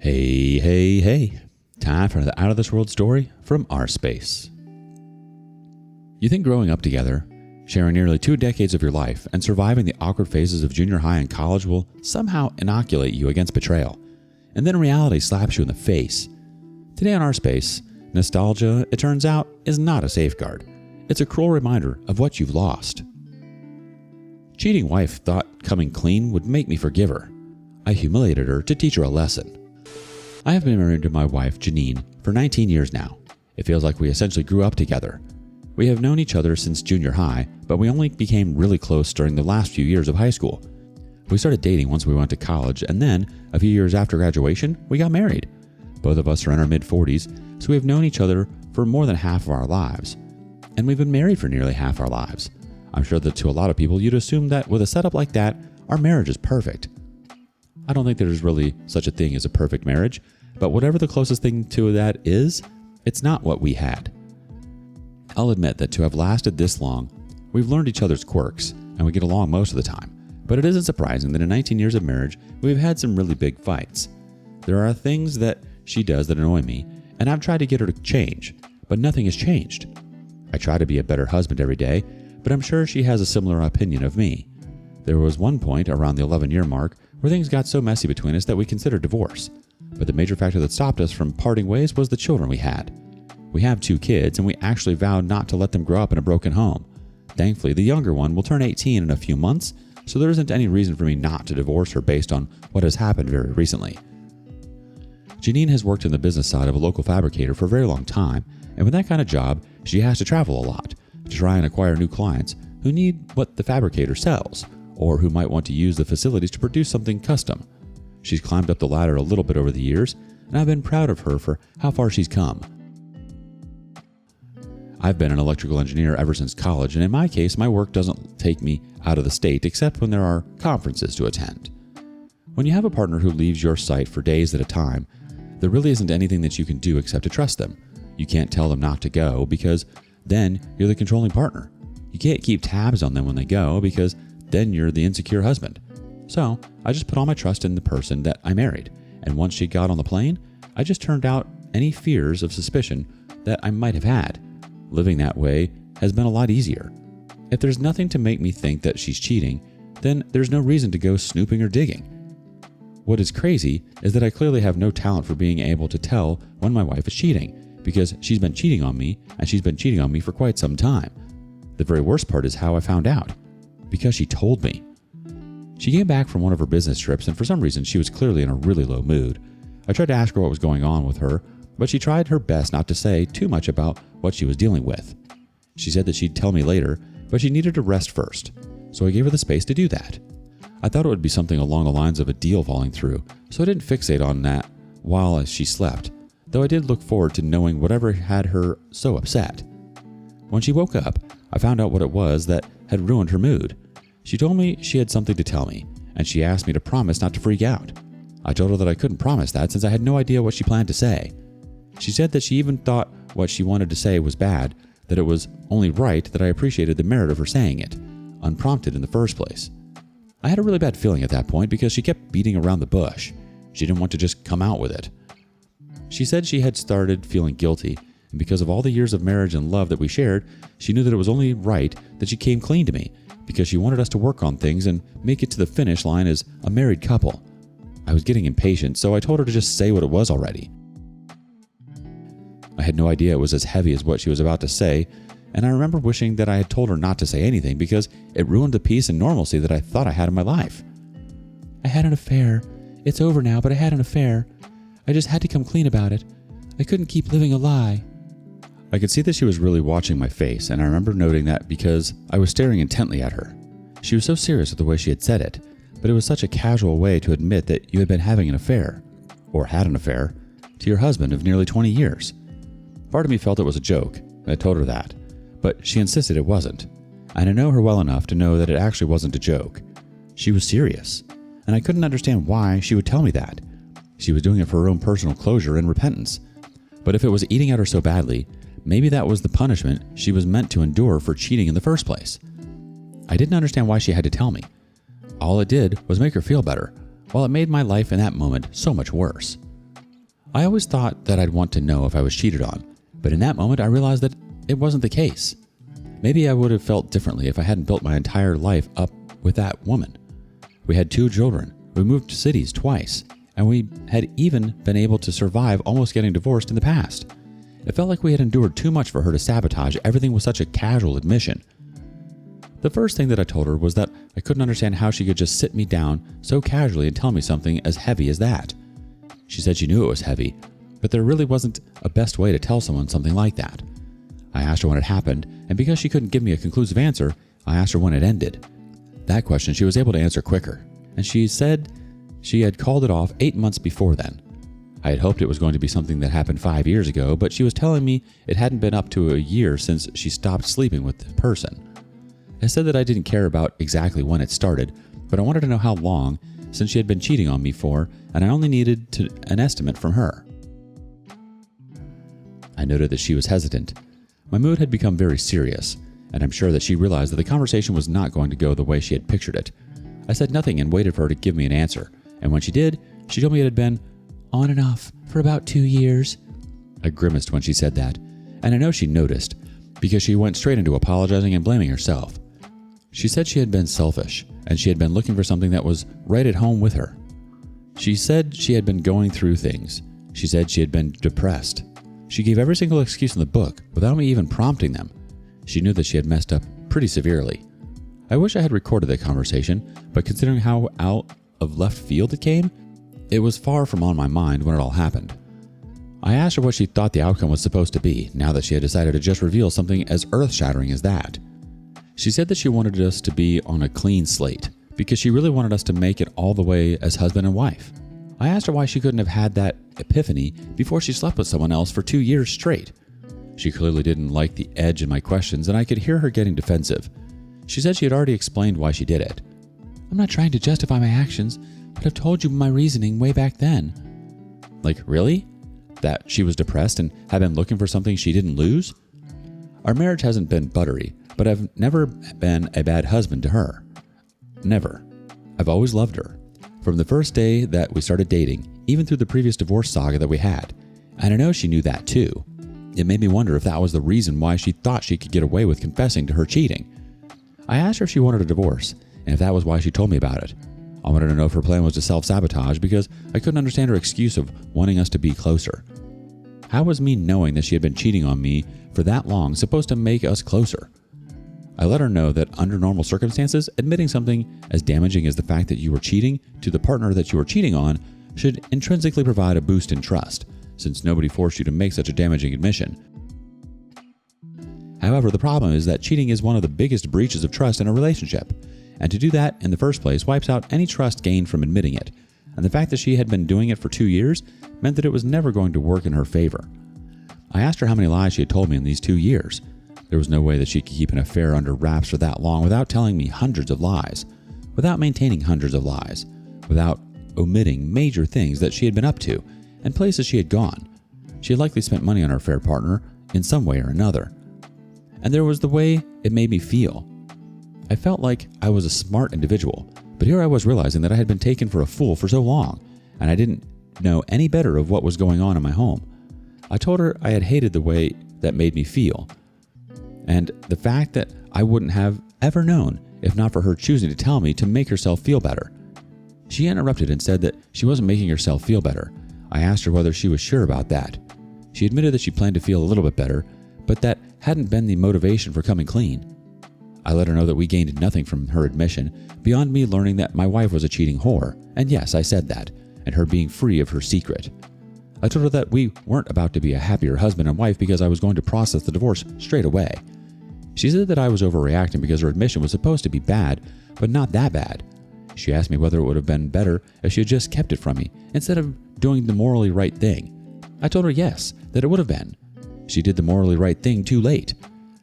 Hey, hey, hey. Time for another out-of-this-world story from rSpace. You think growing up together, sharing nearly 2 decades of your life, and surviving the awkward phases of junior high and college will somehow inoculate you against betrayal. And then reality slaps you in the face. Today on rSpace, nostalgia, it turns out, is not a safeguard. It's a cruel reminder of what you've lost. Cheating wife thought coming clean would make me forgive her. I humiliated her to teach her a lesson. I have been married to my wife, Janine, for 19 years now. It feels like we essentially grew up together. We have known each other since junior high, but we only became really close during the last few years of high school. We started dating once we went to college, and then, a few years after graduation, we got married. Both of us are in our mid-40s, so we have known each other for more than half of our lives. And we've been married for nearly half our lives. I'm sure that to a lot of people, you'd assume that with a setup like that, our marriage is perfect. I don't think there's really such a thing as a perfect marriage, but whatever the closest thing to that is, it's not what we had. I'll admit that to have lasted this long, we've learned each other's quirks, and we get along most of the time. But it isn't surprising that in 19 years of marriage, we've had some really big fights. There are things that she does that annoy me, and I've tried to get her to change, but nothing has changed. I try to be a better husband every day, but I'm sure she has a similar opinion of me. There was one point around the 11-year mark where things got so messy between us that we considered divorce. But the major factor that stopped us from parting ways was the children we had. We have 2 kids, and we actually vowed not to let them grow up in a broken home. Thankfully, the younger one will turn 18 in a few months, so there isn't any reason for me not to divorce her based on what has happened very recently. Janine has worked in the business side of a local fabricator for a very long time, and with that kind of job, she has to travel a lot to try and acquire new clients who need what the fabricator sells, or who might want to use the facilities to produce something custom. She's climbed up the ladder a little bit over the years, and I've been proud of her for how far she's come. I've been an electrical engineer ever since college, and in my case, my work doesn't take me out of the state except when there are conferences to attend. When you have a partner who leaves your site for days at a time, there really isn't anything that you can do except to trust them. You can't tell them not to go because then you're the controlling partner. You can't keep tabs on them when they go because then you're the insecure husband. So I just put all my trust in the person that I married, and once she got on the plane, I just turned out any fears of suspicion that I might have had. Living that way has been a lot easier. If there's nothing to make me think that she's cheating, then there's no reason to go snooping or digging. What is crazy is that I clearly have no talent for being able to tell when my wife is cheating, because she's been cheating on me, and she's been cheating on me for quite some time. The very worst part is how I found out. Because she told me. She came back from one of her business trips, and for some reason she was clearly in a really low mood. I tried to ask her what was going on with her, but she tried her best not to say too much about what she was dealing with. She said that she'd tell me later, but she needed to rest first, so I gave her the space to do that. I thought it would be something along the lines of a deal falling through, so I didn't fixate on that while she slept, though I did look forward to knowing whatever had her so upset. When she woke up, I found out what it was that had ruined her mood. She told me she had something to tell me, and she asked me to promise not to freak out. I told her that I couldn't promise that since I had no idea what she planned to say. She said that she even thought what she wanted to say was bad, that it was only right that I appreciated the merit of her saying it, unprompted in the first place. I had a really bad feeling at that point because she kept beating around the bush. She didn't want to just come out with it. She said she had started feeling guilty, and because of all the years of marriage and love that we shared, she knew that it was only right that she came clean to me, because she wanted us to work on things and make it to the finish line as a married couple. I was getting impatient, so I told her to just say what it was already. I had no idea it was as heavy as what she was about to say, and I remember wishing that I had told her not to say anything because it ruined the peace and normalcy that I thought I had in my life. I had an affair. It's over now, but I had an affair. I just had to come clean about it. I couldn't keep living a lie. I could see that she was really watching my face, and I remember noting that because I was staring intently at her. She was so serious with the way she had said it, but it was such a casual way to admit that you had been having an affair, or had an affair, to your husband of nearly 20 years. Part of me felt it was a joke, and I told her that, but she insisted it wasn't, and I know her well enough to know that it actually wasn't a joke. She was serious, and I couldn't understand why she would tell me that. She was doing it for her own personal closure and repentance, but if it was eating at her so badly, maybe that was the punishment she was meant to endure for cheating in the first place. I didn't understand why she had to tell me. All it did was make her feel better, while it made my life in that moment so much worse. I always thought that I'd want to know if I was cheated on, but in that moment I realized that it wasn't the case. Maybe I would have felt differently if I hadn't built my entire life up with that woman. We had 2 children, we moved cities twice, and we had even been able to survive almost getting divorced in the past. It felt like we had endured too much for her to sabotage everything with such a casual admission. The first thing that I told her was that I couldn't understand how she could just sit me down so casually and tell me something as heavy as that. She said she knew it was heavy, but there really wasn't a best way to tell someone something like that. I asked her when it happened, and because she couldn't give me a conclusive answer, I asked her when it ended. That question she was able to answer quicker, and she said she had called it off 8 months before then. I had hoped it was going to be something that happened 5 years ago, but she was telling me it hadn't been up to a year since she stopped sleeping with the person. I said that I didn't care about exactly when it started, but I wanted to know how long since she had been cheating on me for, and I only needed an estimate from her. I noted that she was hesitant. My mood had become very serious, and I'm sure that she realized that the conversation was not going to go the way she had pictured it. I said nothing and waited for her to give me an answer, and when she did, she told me it had been on and off for about 2 years. I grimaced when she said that, and I know she noticed, because she went straight into apologizing and blaming herself. She said she had been selfish, and she had been looking for something that was right at home with her. She said she had been going through things. She said she had been depressed. She gave every single excuse in the book without me even prompting them. She knew that she had messed up pretty severely. I wish I had recorded that conversation, but considering how out of left field it came, it was far from on my mind when it all happened. I asked her what she thought the outcome was supposed to be, now that she had decided to just reveal something as earth-shattering as that. She said that she wanted us to be on a clean slate, because she really wanted us to make it all the way as husband and wife. I asked her why she couldn't have had that epiphany before she slept with someone else for 2 years straight. She clearly didn't like the edge in my questions, and I could hear her getting defensive. She said she had already explained why she did it. "I'm not trying to justify my actions, but I've told you my reasoning way back then." Like, really? That she was depressed and had been looking for something she didn't lose? Our marriage hasn't been buttery, but I've never been a bad husband to her. Never. I've always loved her. From the first day that we started dating, even through the previous divorce saga that we had. And I know she knew that too. It made me wonder if that was the reason why she thought she could get away with confessing to her cheating. I asked her if she wanted a divorce, and if that was why she told me about it. I wanted to know if her plan was to self-sabotage because I couldn't understand her excuse of wanting us to be closer. How was me knowing that she had been cheating on me for that long supposed to make us closer? I let her know that under normal circumstances, admitting something as damaging as the fact that you were cheating to the partner that you were cheating on should intrinsically provide a boost in trust, since nobody forced you to make such a damaging admission. However, the problem is that cheating is one of the biggest breaches of trust in a relationship, and to do that in the first place wipes out any trust gained from admitting it, and the fact that she had been doing it for 2 years meant that it was never going to work in her favor. I asked her how many lies she had told me in these 2 years. There was no way that she could keep an affair under wraps for that long without telling me hundreds of lies, without maintaining hundreds of lies, without omitting major things that she had been up to and places she had gone. She had likely spent money on her affair partner in some way or another. And there was the way it made me feel. I felt like I was a smart individual, but here I was realizing that I had been taken for a fool for so long, and I didn't know any better of what was going on in my home. I told her I had hated the way that made me feel, and the fact that I wouldn't have ever known if not for her choosing to tell me to make herself feel better. She interrupted and said that she wasn't making herself feel better. I asked her whether she was sure about that. She admitted that she planned to feel a little bit better, but that hadn't been the motivation for coming clean. I let her know that we gained nothing from her admission beyond me learning that my wife was a cheating whore, and yes, I said that, and her being free of her secret. I told her that we weren't about to be a happier husband and wife because I was going to process the divorce straight away. She said that I was overreacting because her admission was supposed to be bad, but not that bad. She asked me whether it would have been better if she had just kept it from me instead of doing the morally right thing. I told her yes, that it would have been. She did the morally right thing too late.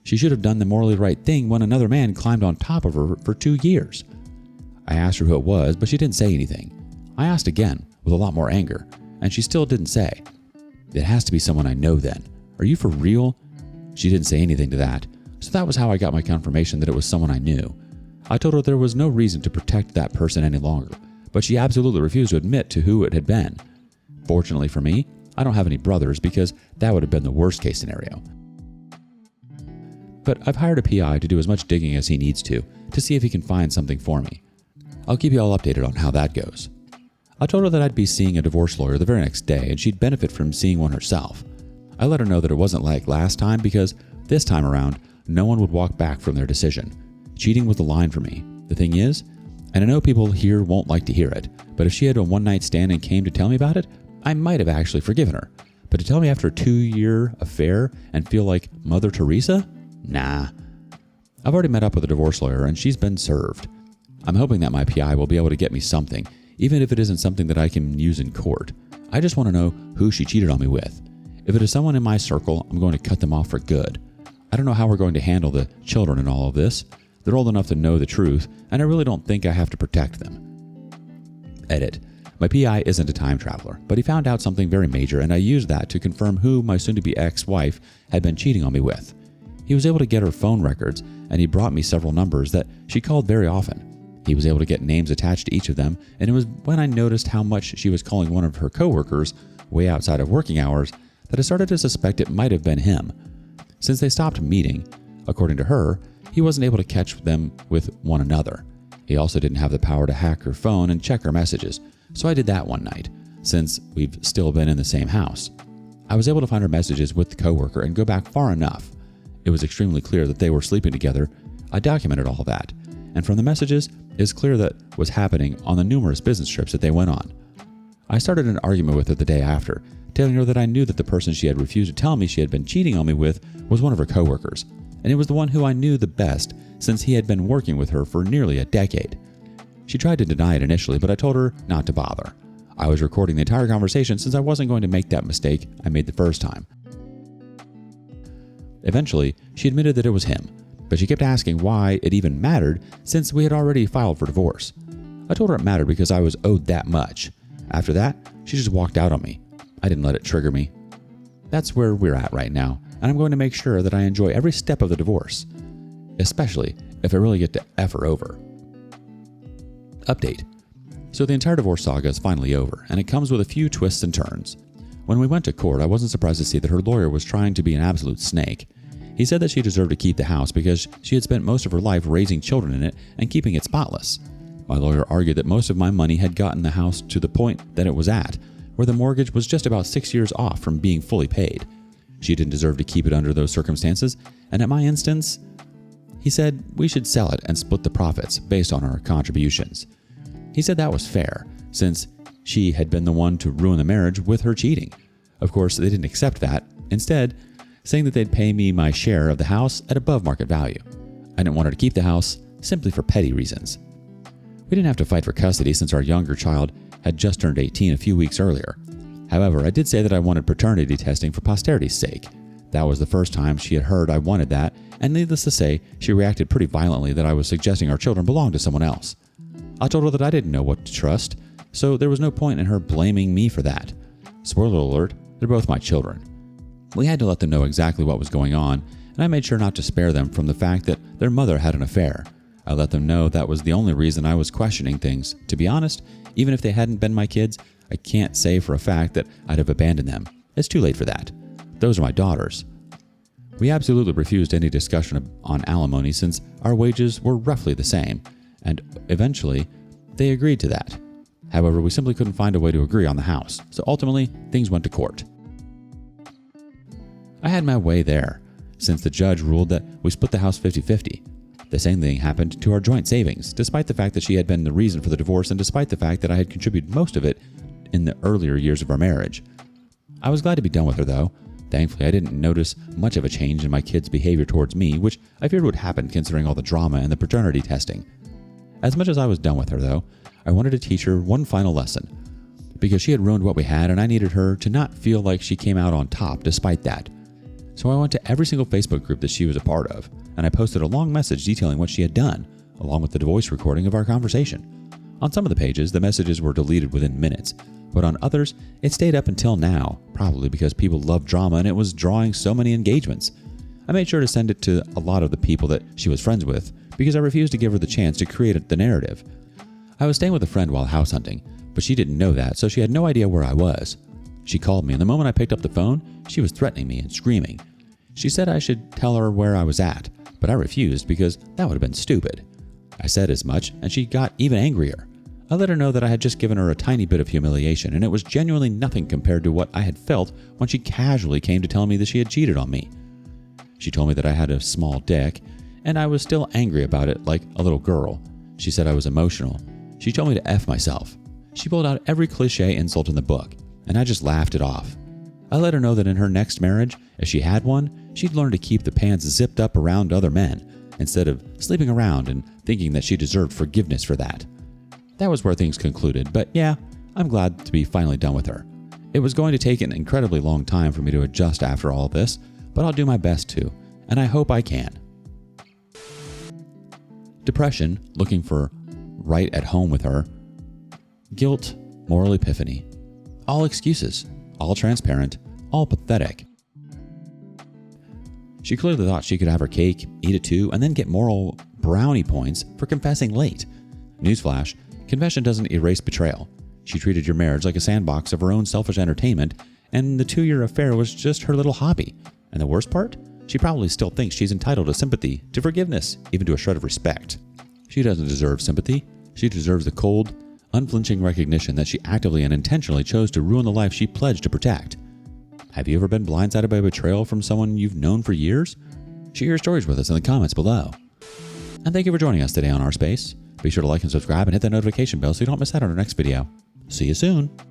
She should have done the morally right thing when another man climbed on top of her for 2 years. I asked her who it was, but she didn't say anything. I asked again, with a lot more anger, and she still didn't say. It has to be someone I know then. Are you for real? She didn't say anything to that, so that was how I got my confirmation that it was someone I knew. I told her there was no reason to protect that person any longer, but she absolutely refused to admit to who it had been. Fortunately for me, I don't have any brothers because that would have been the worst case scenario. But I've hired a PI to do as much digging as he needs to see if he can find something for me. I'll keep you all updated on how that goes. I told her that I'd be seeing a divorce lawyer the very next day and she'd benefit from seeing one herself. I let her know that it wasn't like last time because this time around, no one would walk back from their decision. Cheating was the line for me. The thing is, and I know people here won't like to hear it, but if she had a one-night stand and came to tell me about it, I might have actually forgiven her. But to tell me after a 2-year affair and feel like Mother Teresa? Nah. I've already met up with a divorce lawyer and she's been served. I'm hoping that my PI will be able to get me something, even if it isn't something that I can use in court. I just want to know who she cheated on me with. If it is someone in my circle, I'm going to cut them off for good. I don't know how we're going to handle the children in all of this. They're old enough to know the truth, and I really don't think I have to protect them. Edit. My PI isn't a time traveler, but he found out something very major, and I used that to confirm who my soon-to-be ex-wife had been cheating on me with. He was able to get her phone records, and he brought me several numbers that she called very often. He was able to get names attached to each of them, and it was when I noticed how much she was calling one of her coworkers way outside of working hours that I started to suspect it might have been him. Since they stopped meeting, according to her, he wasn't able to catch them with one another. He also didn't have the power to hack her phone and check her messages, so I did that one night, since we've still been in the same house. I was able to find her messages with the coworker and go back far enough. It was extremely clear that they were sleeping together. I documented all of that, and from the messages, it's clear that was happening on the numerous business trips that they went on. I started an argument with her the day after, telling her that I knew that the person she had refused to tell me she had been cheating on me with was one of her coworkers, and it was the one who I knew the best since he had been working with her for nearly a decade. She tried to deny it initially, but I told her not to bother. I was recording the entire conversation since I wasn't going to make that mistake I made the first time. Eventually, she admitted that it was him, but she kept asking why it even mattered since we had already filed for divorce. I told her it mattered because I was owed that much. After that, she just walked out on me. I didn't let it trigger me. That's where we're at right now, and I'm going to make sure that I enjoy every step of the divorce, especially if I really get to F her over. Update. So the entire divorce saga is finally over, and it comes with a few twists and turns. When we went to court, I wasn't surprised to see that her lawyer was trying to be an absolute snake. He said that she deserved to keep the house because she had spent most of her life raising children in it and keeping it spotless. My lawyer argued that most of my money had gotten the house to the point that it was at, where the mortgage was just about 6 years off from being fully paid. She didn't deserve to keep it under those circumstances, and at my instance, he said we should sell it and split the profits based on our contributions. He said that was fair, since she had been the one to ruin the marriage with her cheating. Of course, they didn't accept that, instead saying that they'd pay me my share of the house at above market value. I didn't want her to keep the house simply for petty reasons. We didn't have to fight for custody since our younger child had just turned 18 a few weeks earlier. However, I did say that I wanted paternity testing for posterity's sake. That was the first time she had heard I wanted that, and needless to say, she reacted pretty violently that I was suggesting our children belong to someone else. I told her that I didn't know what to trust, so there was no point in her blaming me for that. Spoiler alert, they're both my children. We had to let them know exactly what was going on, and I made sure not to spare them from the fact that their mother had an affair. I let them know that was the only reason I was questioning things. To be honest, even if they hadn't been my kids, I can't say for a fact that I'd have abandoned them. It's too late for that. Those are my daughters. We absolutely refused any discussion on alimony since our wages were roughly the same, and eventually they agreed to that. However, we simply couldn't find a way to agree on the house, so ultimately things went to court. I had my way there, since the judge ruled that we split the house 50-50. The same thing happened to our joint savings, despite the fact that she had been the reason for the divorce and despite the fact that I had contributed most of it in the earlier years of our marriage. I was glad to be done with her though. Thankfully, I didn't notice much of a change in my kids' behavior towards me, which I feared would happen considering all the drama and the paternity testing. As much as I was done with her though, I wanted to teach her one final lesson, because she had ruined what we had and I needed her to not feel like she came out on top despite that. So I went to every single Facebook group that she was a part of, and I posted a long message detailing what she had done, along with the voice recording of our conversation. On some of the pages, the messages were deleted within minutes, but on others, it stayed up until now, probably because people love drama and it was drawing so many engagements. I made sure to send it to a lot of the people that she was friends with, because I refused to give her the chance to create the narrative. I was staying with a friend while house hunting, but she didn't know that, so she had no idea where I was. She called me, and the moment I picked up the phone, she was threatening me and screaming. She said I should tell her where I was at, but I refused because that would have been stupid. I said as much, and she got even angrier. I let her know that I had just given her a tiny bit of humiliation, and it was genuinely nothing compared to what I had felt when she casually came to tell me that she had cheated on me. She told me that I had a small dick, and I was still angry about it like a little girl. She said I was emotional. She told me to F myself. She pulled out every cliche insult in the book, and I just laughed it off. I let her know that in her next marriage, if she had one, she'd learn to keep the pants zipped up around other men, instead of sleeping around and thinking that she deserved forgiveness for that. That was where things concluded, but yeah, I'm glad to be finally done with her. It was going to take an incredibly long time for me to adjust after all this, but I'll do my best to, and I hope I can. Depression, looking for right at home with her. Guilt, moral epiphany. All excuses, all transparent, all pathetic. She clearly thought she could have her cake, eat it too, and then get moral brownie points for confessing late. Newsflash, confession doesn't erase betrayal. She treated your marriage like a sandbox of her own selfish entertainment, and the 2-year affair was just her little hobby. And the worst part? She probably still thinks she's entitled to sympathy, to forgiveness, even to a shred of respect. She doesn't deserve sympathy. She deserves the cold, unflinching recognition that she actively and intentionally chose to ruin the life she pledged to protect. Have you ever been blindsided by betrayal from someone you've known for years? Share your stories with us in the comments below. And thank you for joining us today on rSpace. Be sure to like and subscribe and hit that notification bell so you don't miss out on our next video. See you soon.